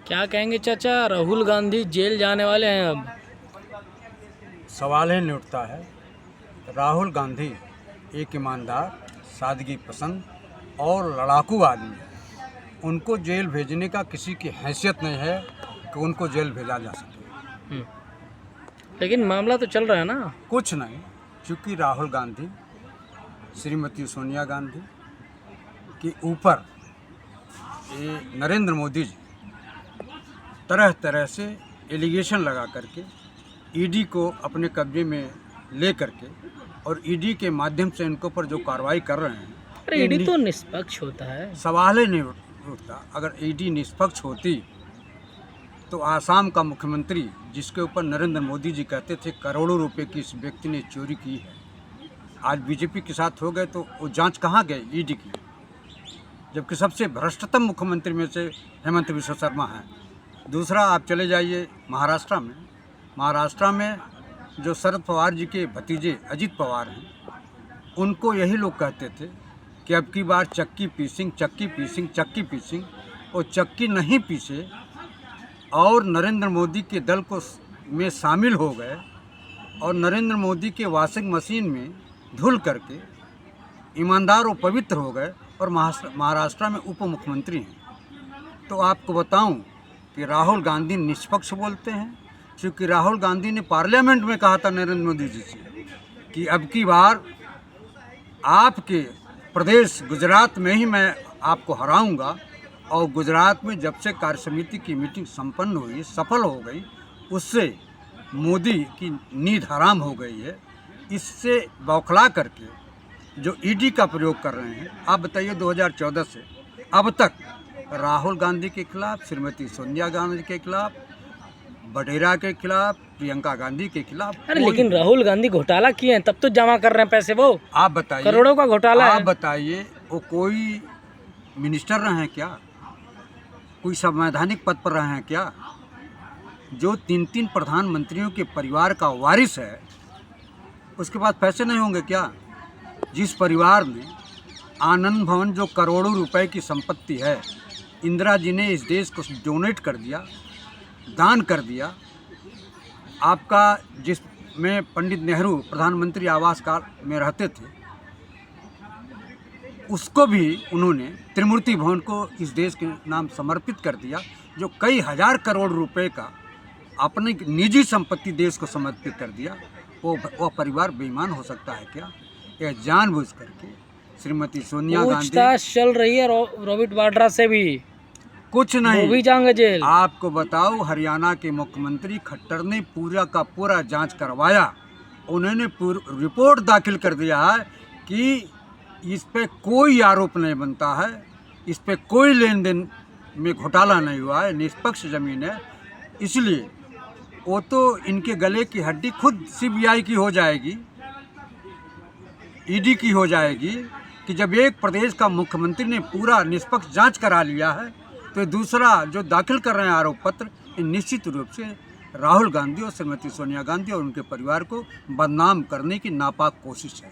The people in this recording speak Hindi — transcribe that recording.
क्या कहेंगे चाचा, राहुल गांधी जेल जाने वाले हैं अब? सवाल ही नहीं उठता है। राहुल गांधी एक ईमानदार, सादगी पसंद और लड़ाकू आदमी है। उनको जेल भेजने का किसी की हैसियत नहीं है कि उनको जेल भेजा जा सके। लेकिन मामला तो चल रहा है ना। कुछ नहीं, क्योंकि राहुल गांधी श्रीमती सोनिया गांधी के ऊपर ये नरेंद्र मोदी जी तरह तरह से एलिगेशन लगा करके ईडी को अपने कब्जे में ले करके और ईडी के माध्यम से इनको पर जो कार्रवाई कर रहे हैं। अरे ईडी तो निष्पक्ष होता है। सवाल ही नहीं उठता। अगर ईडी निष्पक्ष होती तो आसाम का मुख्यमंत्री, जिसके ऊपर नरेंद्र मोदी जी कहते थे करोड़ों रुपए की इस व्यक्ति ने चोरी की है, आज बीजेपी के साथ हो गए तो वो जांच कहाँ गए ईडी की? जबकि सबसे भ्रष्टतम मुख्यमंत्री में से हेमंत बिश्व शर्मा हैं। दूसरा, आप चले जाइए महाराष्ट्र में। महाराष्ट्र में जो शरद पवार जी के भतीजे अजित पवार हैं, उनको यही लोग कहते थे कि अब की बार चक्की पीसिंग, चक्की पीसिंग, चक्की पीसिंग। वो चक्की नहीं पीसे और नरेंद्र मोदी के दल को में शामिल हो गए और नरेंद्र मोदी के वॉशिंग मशीन में धुल करके ईमानदार और पवित्र हो गए और महाराष्ट्र में उप मुख्यमंत्री हैं। तो आपको बताऊं कि राहुल गांधी निष्पक्ष बोलते हैं, क्योंकि राहुल गांधी ने पार्लियामेंट में कहा था नरेंद्र मोदी जी से कि अब की बार आपके प्रदेश गुजरात में ही मैं आपको हराऊंगा। और गुजरात में जब से कार्य समिति की मीटिंग संपन्न हुई, सफल हो गई, उससे मोदी की नींद हराम हो गई है। इससे बौखला करके जो ईडी का प्रयोग कर रहे हैं, आप बताइए 2014 से अब तक राहुल गांधी के खिलाफ, श्रीमती सोनिया गांधी के खिलाफ, बडेरा के खिलाफ, प्रियंका गांधी के खिलाफ। अरे लेकिन राहुल गांधी घोटाला किए हैं, तब तो जमा कर रहे हैं पैसे वो। आप बताइए, करोड़ों का घोटाला है। आप बताइए, वो कोई मिनिस्टर रहे हैं क्या? कोई संवैधानिक पद पर रहे हैं क्या? जो 3-3 प्रधानमंत्रियों के परिवार का वारिस है, उसके पास पैसे नहीं होंगे क्या? जिस परिवार में आनंद भवन जो करोड़ों रुपए की संपत्ति है, इंदिरा जी ने इस देश को डोनेट कर दिया, दान कर दिया। आपका जिसमें पंडित नेहरू प्रधानमंत्री आवास काल में रहते थे, उसको भी उन्होंने त्रिमूर्ति भवन को इस देश के नाम समर्पित कर दिया, जो कई हजार करोड़ रुपए का अपनी निजी संपत्ति देश को समर्पित कर दिया। वो परिवार बेईमान हो सकता है क्या? यह जानबूझ करके श्रीमती सोनिया गांधी पूछताछ चल रही है रॉबर्ट वाड्रा से भी। कुछ नहीं, वो भी जाएंगे जेल। आपको बताओ, हरियाणा के मुख्यमंत्री खट्टर ने पूरा का पूरा जांच करवाया। उन्होंने रिपोर्ट दाखिल कर दिया है कि इस पे कोई आरोप नहीं बनता है, इस पे कोई लेन देन में घोटाला नहीं हुआ है, निष्पक्ष जमीन है। इसलिए वो तो इनके गले की हड्डी खुद सीबीआई की हो जाएगी, ईडी की हो जाएगी कि जब एक प्रदेश का मुख्यमंत्री ने पूरा निष्पक्ष जांच करा लिया है, तो दूसरा जो दाखिल कर रहे हैं आरोप पत्र, ये निश्चित रूप से राहुल गांधी और श्रीमती सोनिया गांधी और उनके परिवार को बदनाम करने की नापाक कोशिश है।